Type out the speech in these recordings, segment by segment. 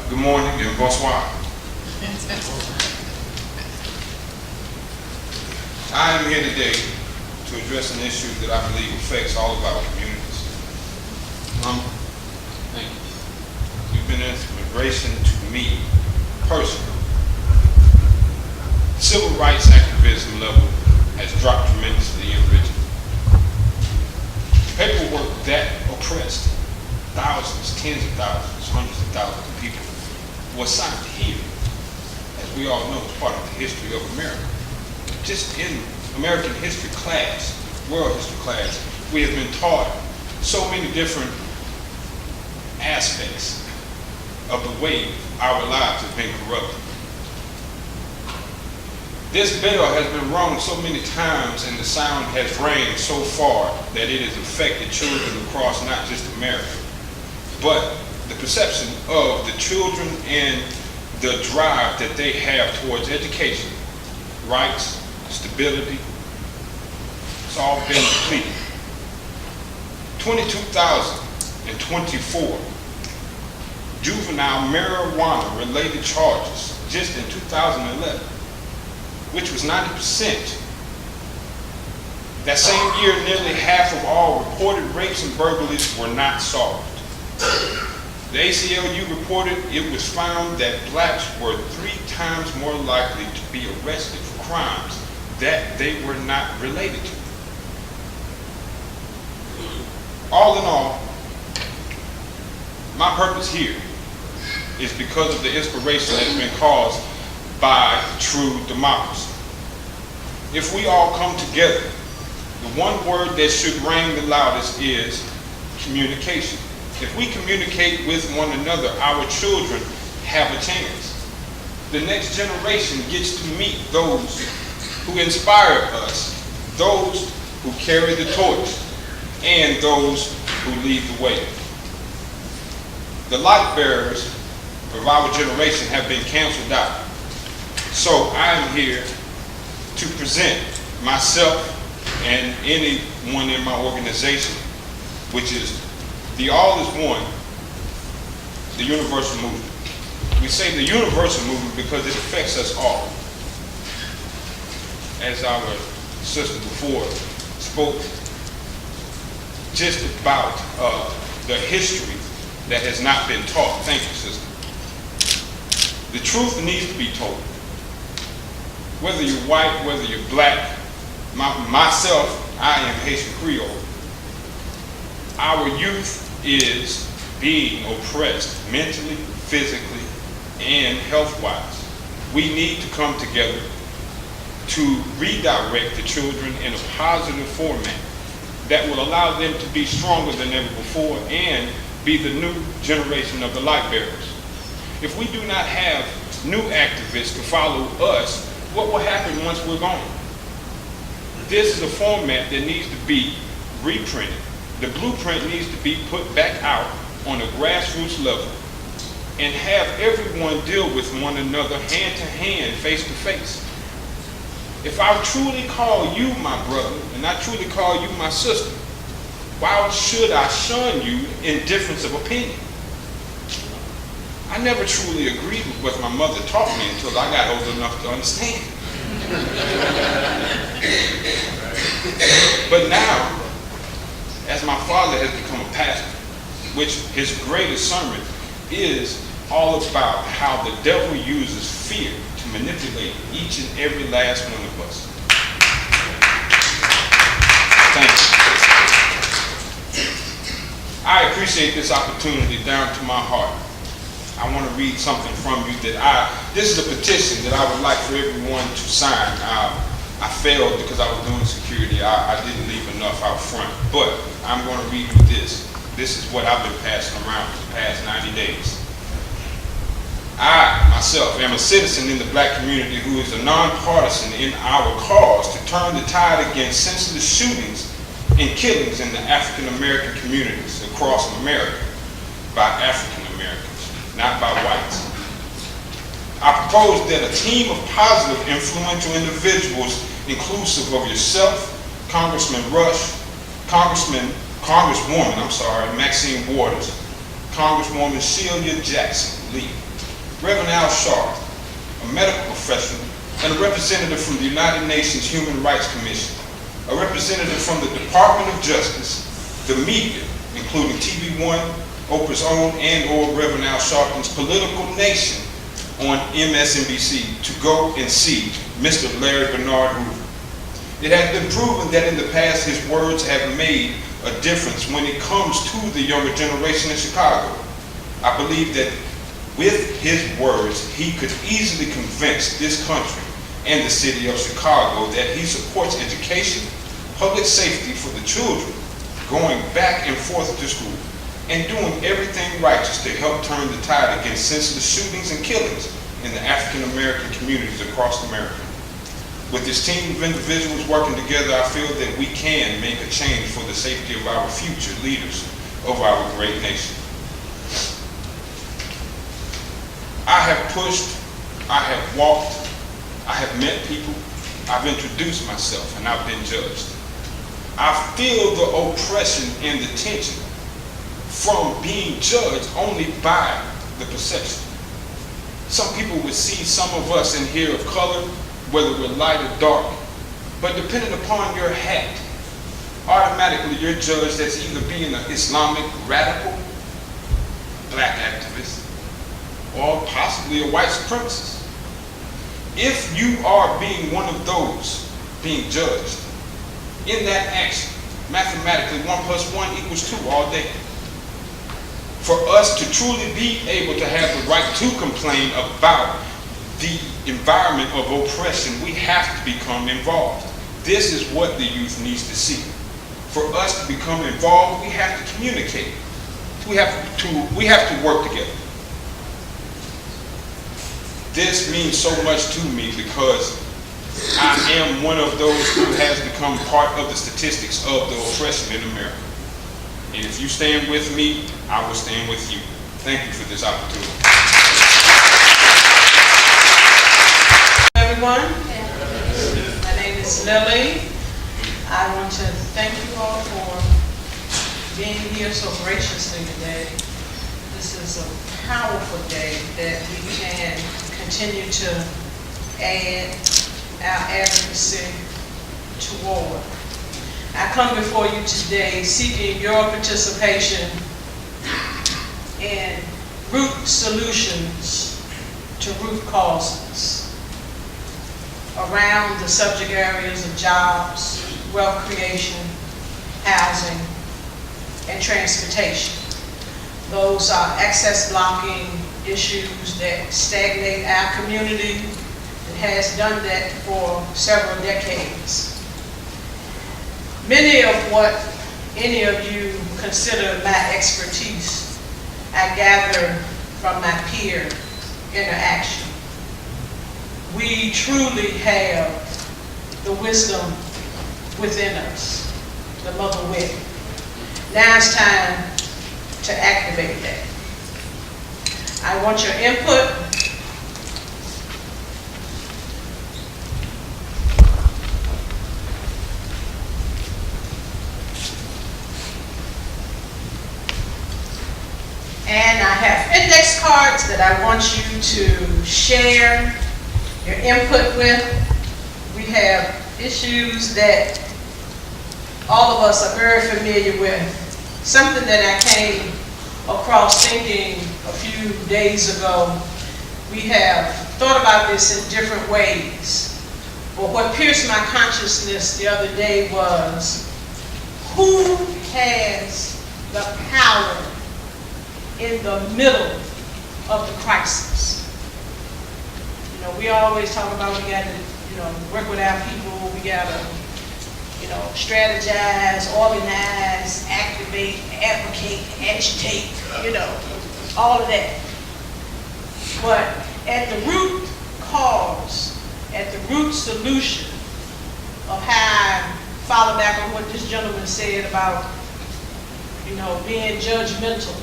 Good morning and bonsoir. I am here today to address an issue that I believe affects all of our communities. Thank you. You've been an inspiration to me personally. Civil rights activism level has dropped tremendously in Richmond. Paperwork that oppressed thousands, tens of thousands, hundreds of thousands of people was signed here, as we all know, is part of the history of America. Just in American history class, world history class, we have been taught so many different aspects of the way our lives have been corrupted. This bell has been rung so many times and the sound has rang so far that it has affected children across not just America, but the perception of the children and the drive that they have towards education, rights, stability. It's all been depleted. 22,024 juvenile marijuana-related charges just in 2011, which was 90%. That same year, nearly half of all reported rapes and burglaries were not solved. The ACLU reported it was found that blacks were 3 times more likely to be arrested for crimes that they were not related to. All in all, my purpose here is because of the inspiration that's been caused by true democracy. If we all come together, the one word that should ring the loudest is communication. If we communicate with one another, our children have a chance. The next generation gets to meet those who inspire us, those who carry the torch, and those who lead the way. The light bearers of our generation have been canceled out. So I am here to present myself and anyone in my organization, which is the all is one, the universal movement. We say the universal movement because it affects us all. As our sister before spoke just about the history that has not been taught. Thank you, sister. The truth needs to be told. Whether you're white, whether you're black, myself, I am Haitian Creole. Our youth is being oppressed mentally, physically, and health-wise. We need to come together to redirect the children in a positive format that will allow them to be stronger than ever before and be the new generation of the light bearers. If we do not have new activists to follow us, what will happen once we're gone? This is a format that needs to be reprinted. The blueprint needs to be put back out on a grassroots level and have everyone deal with one another hand to hand, face to face. If I truly call you my brother and I truly call you my sister, why should I shun you in difference of opinion? I never truly agreed with what my mother taught me until I got old enough to understand. But now, as my father has become a pastor, which his greatest sermon is all about how the devil uses fear to manipulate each and every last one of us. Thank you. I appreciate this opportunity down to my heart. I want to read something from you that this is a petition that I would like for everyone to sign. I failed because I was doing security. I didn't leave enough out front, but I'm going to read you this. This is what I've been passing around for the past 90 days. I, myself, am a citizen in the black community who is a nonpartisan in our cause to turn the tide against senseless shootings and killings in the African American communities across America by African Americans, not by whites. I propose that a team of positive, influential individuals, inclusive of yourself, Congressman Rush, Congresswoman Maxine Waters, Congresswoman Sheila Jackson Lee, Reverend Al Sharp, a medical professional, and a representative from the United Nations Human Rights Commission, a representative from the Department of Justice, the media, including TV1, Oprah's Own, and/or Reverend Al Sharpton's Political Nation on MSNBC to go and see Mr. Larry Bernard Hoover. It has been proven that in the past his words have made a difference when it comes to the younger generation in Chicago. I believe that with his words, he could easily convince this country and the city of Chicago that he supports education, public safety for the children, going back and forth to school, and doing everything righteous to help turn the tide against senseless shootings and killings in the African American communities across America. With this team of individuals working together, I feel that we can make a change for the safety of our future leaders of our great nation. I have pushed, I have walked, I have met people, I've introduced myself, and I've been judged. I feel the oppression and the tension from being judged only by the perception. Some people would see some of us in here of color, whether we're light or dark, but depending upon your hat, automatically you're judged as either being an Islamic radical, black activist, or possibly a white supremacist. If you are being one of those being judged, in that action, mathematically 1 + 1 = 2 all day. For us to truly be able to have the right to complain about the environment of oppression, we have to become involved. This is what the youth needs to see. For us to become involved, we have to communicate. We have to work together. This means so much to me because I am one of those who has become part of the statistics of the oppression in America. And if you stand with me, I will stand with you. Thank you for this opportunity. Everyone, my name is Lily. I want to thank you all for being here so graciously today. This is a powerful day that we can continue to add our advocacy toward. I come before you today seeking your participation in root solutions to root causes around the subject areas of jobs, wealth creation, housing, and transportation. Those are access blocking issues that stagnate our community. It has done that for several decades. Many of what any of you consider my expertise, I gather from my peer interaction. We truly have the wisdom within us, the mother wit. Now it's time to activate that. I want your input. And I have index cards that I want you to share your input with. We have issues that all of us are very familiar with. Something that I came across thinking a few days ago. We have thought about this in different ways. But what pierced my consciousness the other day was, who has the power in the middle of the crisis? You know, we always talk about we got to, work with our people, we got to, strategize, organize, activate, advocate, agitate, all of that. But at the root cause, at the root solution of how I follow back on what this gentleman said about, being judgmental,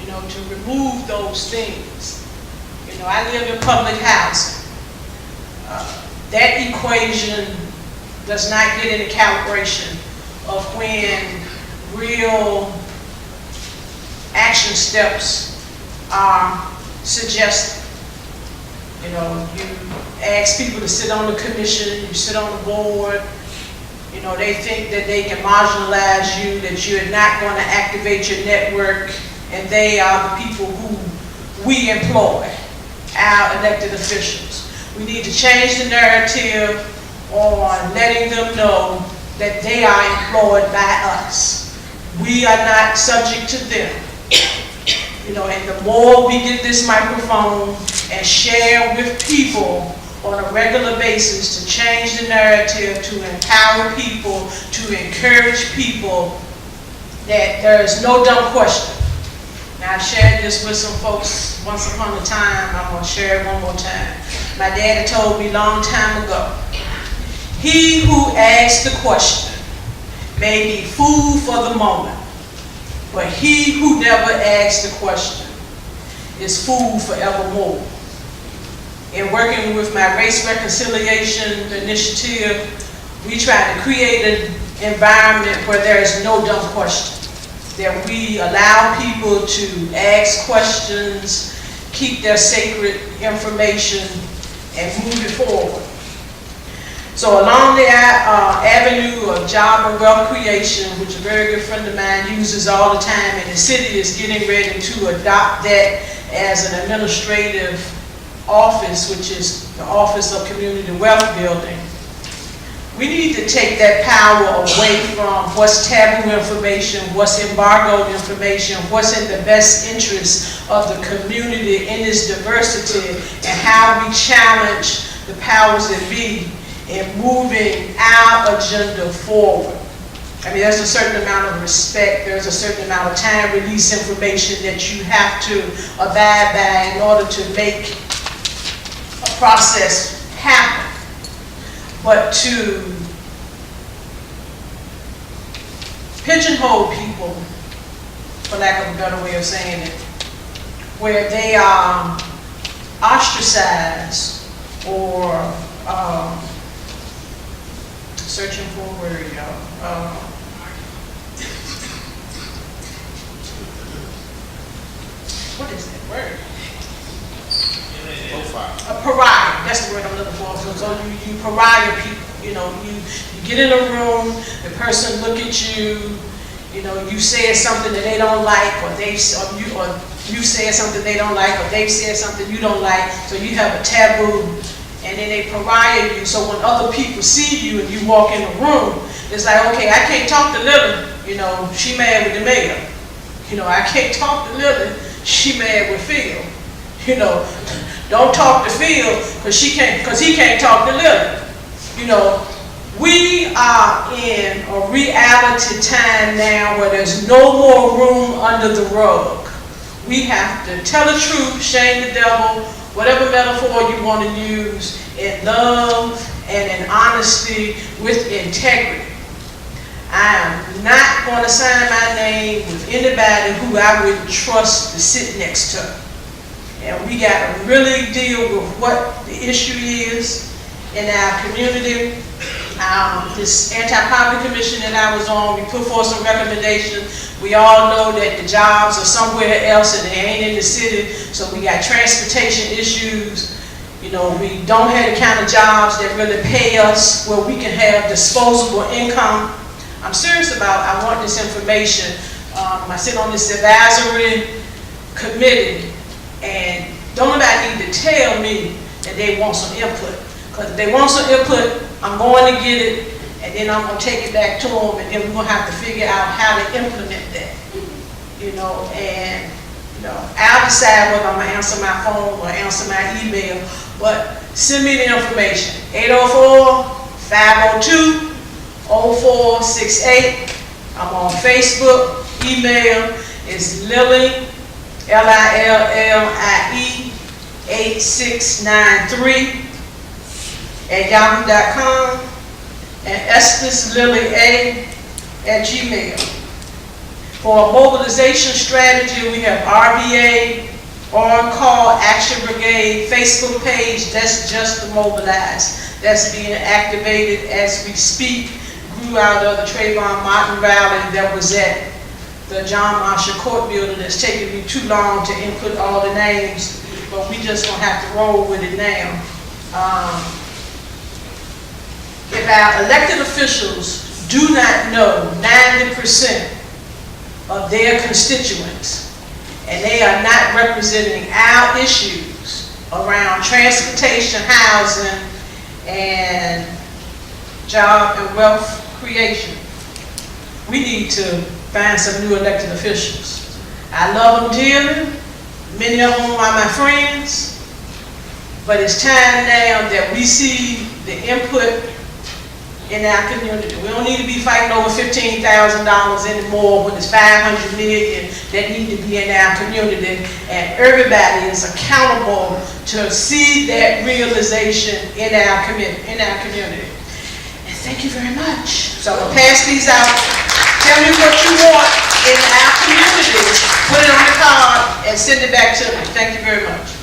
to remove those things. I live in public housing. That equation does not get any calibration of when real action steps are suggested. You know, you ask people to sit on the commission, you sit on the board. You know, they think that they can marginalize you, that you're not going to activate your network, and they are the people who we employ, our elected officials. We need to change the narrative on letting them know that they are employed by us. We are not subject to them. You know, and the more we get this microphone and share with people on a regular basis to change the narrative, to empower people, to encourage people, that there is no dumb question. Now, I shared this with some folks once upon a time. I'm going to share it one more time. My daddy told me a long time ago, he who asks the question may be fooled for the moment, but he who never asks the question is fooled forevermore. In working with my race reconciliation initiative, we try to create an environment where there is no dumb question, that we allow people to ask questions, keep their sacred information, and move it forward. So along the avenue of job and wealth creation, which a very good friend of mine uses all the time, and the city is getting ready to adopt that as an administrative office, which is the Office of Community Wealth Building. We need to take that power away from what's taboo information, what's embargoed information, what's in the best interest of the community in its diversity, and how we challenge the powers that be in moving our agenda forward. I mean, there's a certain amount of respect, there's a certain amount of time release information that you have to abide by in order to make a process happen. But to pigeonhole people, for lack of a better way of saying it, where they are ostracized or searching for a word, y'all. What is that word? A pariah. That's the word I'm looking for. So you pariah people. You know, you get in a room, the person look at you. You know, you said something that they don't like, or you said something they don't like, or they've said something you don't like. So you have a taboo, and then they pariah you. So when other people see you and you walk in the room, it's like, okay, I can't talk to Lily. You know, she mad with the mayor. You know, I can't talk to Lily. She mad with Phil. You know, don't talk to Phil because he can't talk to Lily. You know, we are in a reality time now where there's no more room under the rug. We have to tell the truth, shame the devil, whatever metaphor you want to use, in love and in honesty with integrity. I am not going to sign my name with anybody who I wouldn't trust to sit next to. And we got to really deal with what the issue is in our community. This anti-poverty commission that I was on, we put forth some recommendations. We all know that the jobs are somewhere else and they ain't in the city. So we got transportation issues. You know, we don't have the kind of jobs that really pay us where we can have disposable income. I'm serious about, I want this information. I sit on this advisory committee, and don't nobody need to tell me that they want some input. Because if they want some input, I'm going to get it, and then I'm going to take it back to them, and then we're going to have to figure out how to implement that. You know, and you know, I'll decide whether I'm going to answer my phone or answer my email, but send me the information. 804-502-0468. I'm on Facebook. Email is Lily, Lillie, 8693 at yahoo.com, and EsthusLillie@gmail. For a mobilization strategy, we have RBA, On-Call Action Brigade Facebook page. That's just the mobilize. That's being activated as we speak. Grew out of the Trayvon Martin rally that was at the John Marshall Court building. It's taking me too long to input all the names, but we just gonna have to roll with it now. If our elected officials do not know 90% of their constituents, and they are not representing our issues around transportation, housing, and job and wealth creation, we need to find some new elected officials. I love them dearly. Many of them are my friends. But it's time now that we see the input in our community. We don't need to be fighting over $15,000 anymore when it's $500 million that need to be in our community, and everybody is accountable to see that realization in our community. And thank you very much. So I'm gonna pass these out. Tell me what you want in our community. Put it on the card and send it back to me. Thank you very much.